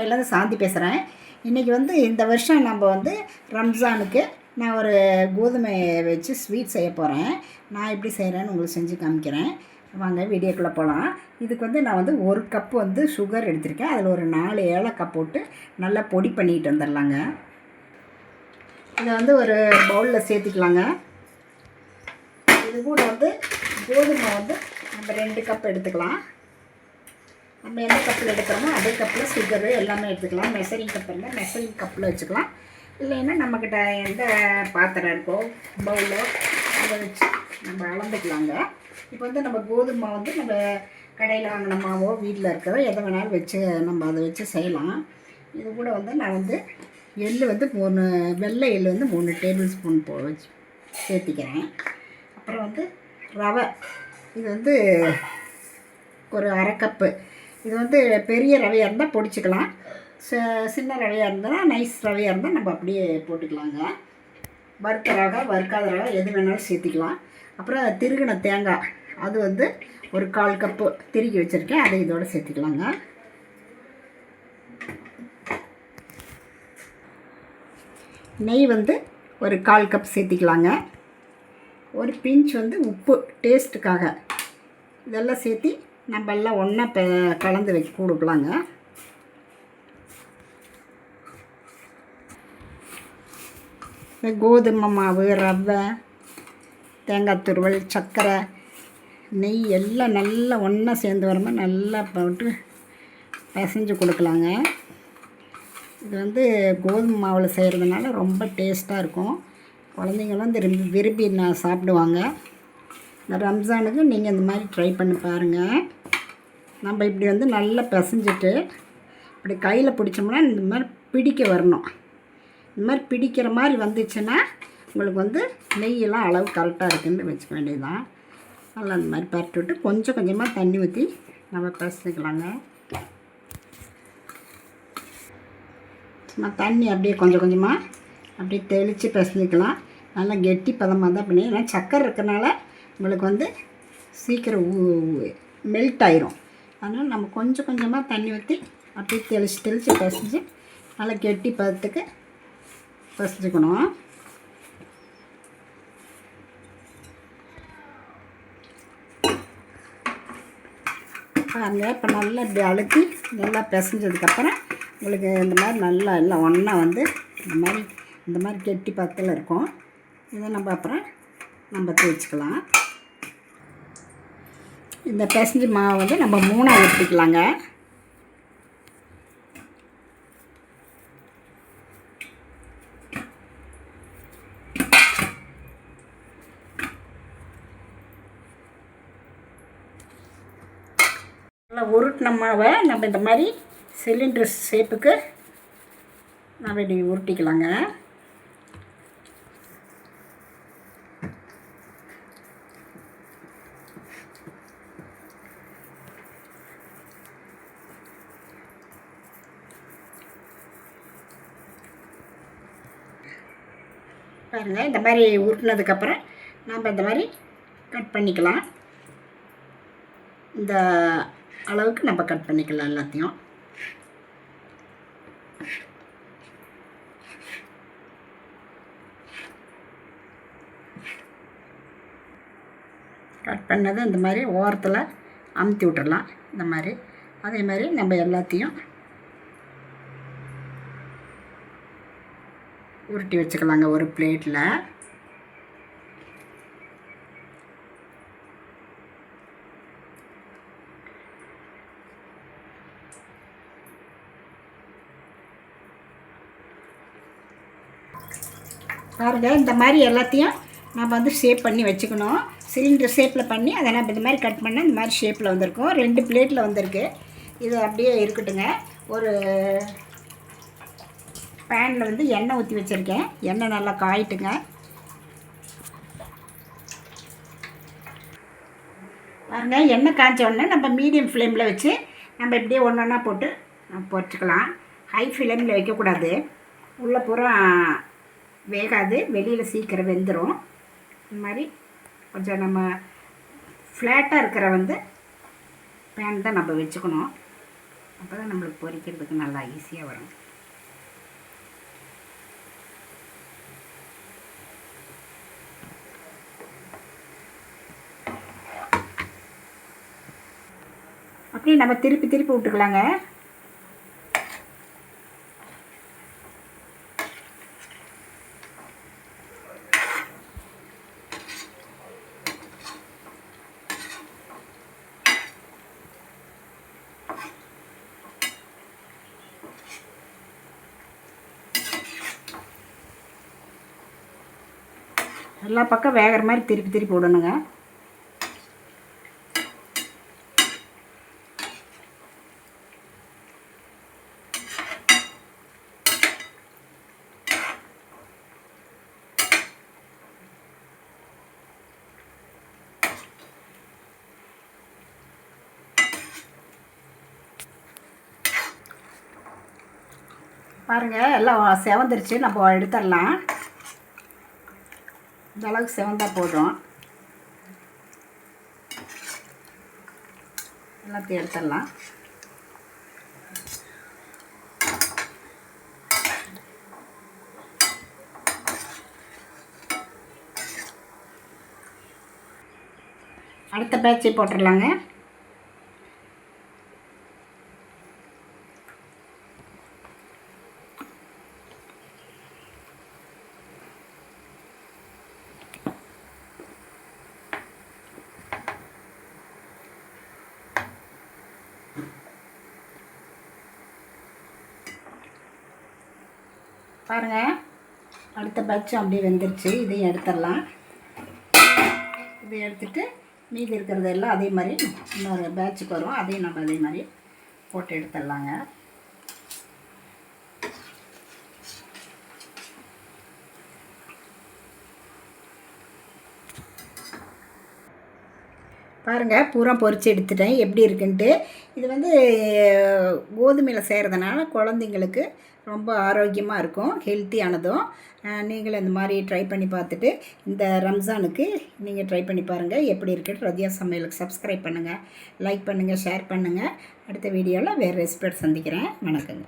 சமையலேருந்து சாந்தி பேசுகிறேன். இன்றைக்கி வந்து இந்த வருஷம் நம்ம வந்து ரம்ஜானுக்கு நான் ஒரு கோதுமை வச்சு ஸ்வீட் செய்ய போகிறேன். நான் எப்படி செய்கிறேன்னு உங்களுக்கு செஞ்சு காமிக்கிறேன். வாங்க வீடியோக்குள்ளே போகலாம். இதுக்கு வந்து நான் வந்து 1 கப்பு வந்து சுகர் எடுத்திருக்கேன். அதில் ஒரு 4 ஏலக்காய் போட்டு நல்லா பொடி பண்ணிட்டு வந்துடலாங்க. இதை வந்து ஒரு பவுலில் சேர்த்துக்கலாங்க. இது கூட வந்து கோதுமை வந்து நம்ம 2 கப் எடுத்துக்கலாம். நம்ம எந்த கப்பில் எடுக்கிறோமோ அதே கப்பில் சுகரு எல்லாமே எடுத்துக்கலாம். மெஷரிங் கப் இருந்தால் மெஷரிங் கப்பில் வச்சுக்கலாம். இல்லைன்னா நம்மக்கிட்ட எந்த பாத்திரம் இருக்கோ பவுலோ அதை வச்சு நம்ம அளந்துக்கலாங்க. இப்போ வந்து நம்ம கோதுமை வந்து நம்ம கடையில் வாங்கின மாவோ வீட்டில் இருக்கிற எதை வேணாலும் வச்சு நம்ம அதை வச்சு செய்யலாம். இது கூட வந்து நான் வந்து எள் வந்து 3 வெள்ளை எள் வந்து 3 டேபிள் ஸ்பூன் வச்சு சேர்த்திக்கிறேன். அப்புறம் வந்து ரவை, இது வந்து ஒரு 1/2 கப்பு. இது வந்து பெரிய ரவையாக இருந்தால் பொடிச்சிக்கலாம். சின்ன ரவையாக இருந்தால் நைஸ் ரவையாக இருந்தால் நம்ம அப்படியே போட்டுக்கலாங்க. வறுத்த ரவை வறுக்காத ரவை எது வேணாலும் சேர்த்திக்கலாம். அப்புறம் திருகின தேங்காய், அது வந்து ஒரு 1/4 கப்பு திருகி வச்சுருக்கேன். அதை இதோடு சேர்த்திக்கலாங்க. நெய் வந்து ஒரு 1/4 கப் சேர்த்திக்கலாங்க. ஒரு பிஞ்ச் வந்து உப்பு டேஸ்ட்டுக்காக. இதெல்லாம் சேர்த்தி நம்ம எல்லாம் ஒன்றா கலந்து வச்சு கொடுக்கலாங்க. இந்த கோதுமை மாவு, ரவை, தேங்காய் துருவல், சர்க்கரை, நெய் எல்லாம் நல்லா ஒன்றா சேர்ந்து வரமா நல்லா போட்டு பிசைஞ்சு கொடுக்கலாங்க. இது வந்து கோதுமை மாவில் செய்கிறதுனால ரொம்ப டேஸ்ட்டாக இருக்கும். குழந்தைங்களும் விரும்பி சாப்பிடுவாங்க. இந்த ரம்ஜானுக்கு நீங்கள் இந்த மாதிரி ட்ரை பண்ணி பாருங்கள். நம்ம இப்படி வந்து நல்லா பிசைஞ்சிட்டு இப்படி கையில் பிடிச்சோம்னா இந்த மாதிரி பிடிக்க வரணும். இந்த மாதிரி பிடிக்கிற மாதிரி வந்துச்சுன்னா உங்களுக்கு வந்து நெய்யெல்லாம் அளவு கரெக்டாக இருக்குன்னு வச்சுக்க வேண்டியதுதான். நல்லா அந்த மாதிரி பரட்டி விட்டு கொஞ்சம் கொஞ்சமாக தண்ணி ஊற்றி நம்ம பிசைக்கலாங்க. சும்மா தண்ணி அப்படியே கொஞ்சம் கொஞ்சமாக அப்படியே தெளித்து பிசைஞ்சிக்கலாம். நல்லா கெட்டி பதமாக தான் பண்ணி, ஏன்னா சக்கரை இருக்கிறனால உங்களுக்கு வந்து சீக்கிரம் மெல்ட் ஆயிரும். அதனால் நம்ம கொஞ்சம் கொஞ்சமாக தண்ணி ஊற்றி அப்படியே தெளித்து பிசைஞ்சு நல்லா கெட்டி பதத்துக்கு பிசைஞ்சுக்கணும். பாருங்க, இப்போ நல்லா இப்படி அழுத்தி நல்லா பிசைஞ்சதுக்கப்புறம் உங்களுக்கு இந்த மாதிரி நல்லா எல்லாம் ஒன்றா வந்து இந்த மாதிரி கெட்டி பதத்தில் இருக்கும். இதை நம்ம அப்புறம் நம்ம தேய்ச்சிக்கலாம். இந்த பிசைஞ்சு மாவை வந்து நம்ம 3ஆக ஊற்றிக்கலாங்க. நல்லா உருட்டின மாவை நம்ம இந்த மாதிரி சிலிண்டர் ஷேப்புக்கு நம்ம இப்படி உருட்டிக்கலாங்க. பாருங்கள், இந்த மாதிரி உருட்டினதுக்கப்புறம் நம்ம இந்த மாதிரி கட் பண்ணிக்கலாம். இந்த அளவுக்கு நம்ம கட் பண்ணிக்கலாம் எல்லாத்தையும். கட் பண்ணதை இந்த மாதிரி ஓரத்தில் அமுத்தி விட்டுடலாம். இந்த மாதிரி அதே மாதிரி நம்ம எல்லாத்தையும் உருட்டி வச்சுக்கலாங்க ஒரு பிளேட்டில். பாருங்கள், இந்த மாதிரி எல்லாத்தையும் நம்ம வந்து ஷேப் பண்ணி வச்சுக்கணும். சிலிண்டர் ஷேப்பில் பண்ணி அதை நம்ம இந்த மாதிரி கட் பண்ணால் இந்த மாதிரி ஷேப்பில் வந்திருக்கும். 2 பிளேட்டில் வந்திருக்கு. இது அப்படியே இருக்கட்டுங்க. ஒரு பேனில் வந்து எண்ணெய் ஊற்றி வச்சுருக்கேன். எண்ணெய் நல்லா காயிட்டுங்க. பாருங்கள், எண்ணெய் காய்ச்ச உடனே நம்ம மீடியம் ஃப்ளேமில் வச்சு நம்ம இப்படியே ஒன்றா போட்டு பொரிச்சுக்கலாம். ஹை ஃப்ளேமில் வைக்கக்கூடாது. உள்ளே பூரா வேகாது, வெளியில் சீக்கிரம் வெந்துடும். இந்த மாதிரி கொஞ்சம் நம்ம ஃப்ளாட்டாக இருக்கிற வந்து பேன் தான் நம்ம வச்சுக்கணும். அப்போ தான் நம்மளுக்கு பொரிக்கிறதுக்கு நல்லா ஈஸியாக வரும். அப்படியே நம்ம திருப்பி திருப்பி விட்டுக்கலாங்க. எல்லா பக்கம் வேகிற மாதிரி திருப்பி திருப்பி விடணுங்க. பாருங்கள், எல்லாம் செவந்துருச்சு. நம்ம எடுத்துடலாம். இந்த அளவுக்கு செவந்தால் போதும். எல்லாத்தையும் எடுத்துடலாம். அடுத்த பேட்சை போட்டுடலாங்க. பாருங்கள், அடுத்த பேட்சும் அப்படியே வெந்துருச்சு. இதையும் எடுத்துடலாம். இதை எடுத்துகிட்டு மீதி இருக்கிறதெல்லாம் அதே மாதிரி இன்னொரு பேட்சுக்கு வரும். அதையும் நம்ம அதே மாதிரி போட்டு எடுத்துடலாங்க. பாருங்கள், பூரா பொரித்து எடுத்துட்டேன். எப்படி இருக்குன்ட்டு. இது வந்து கோதுமையில் செய்கிறதுனால குழந்தைங்களுக்கு ரொம்ப ஆரோக்கியமாக இருக்கும், ஹெல்த்தியானதும். நீங்களும் இந்த மாதிரி ட்ரை பண்ணி பார்த்துட்டு இந்த ரம்ஜானுக்கு நீங்கள் ட்ரை பண்ணி பாருங்கள். எப்படி இருக்குன்னு ரதியா சமையலுக்கு சப்ஸ்கிரைப் பண்ணுங்கள், லைக் பண்ணுங்கள், ஷேர் பண்ணுங்கள். அடுத்த வீடியோவில் வேறு ரெசிபியோடு சந்திக்கிறேன். வணக்கங்க.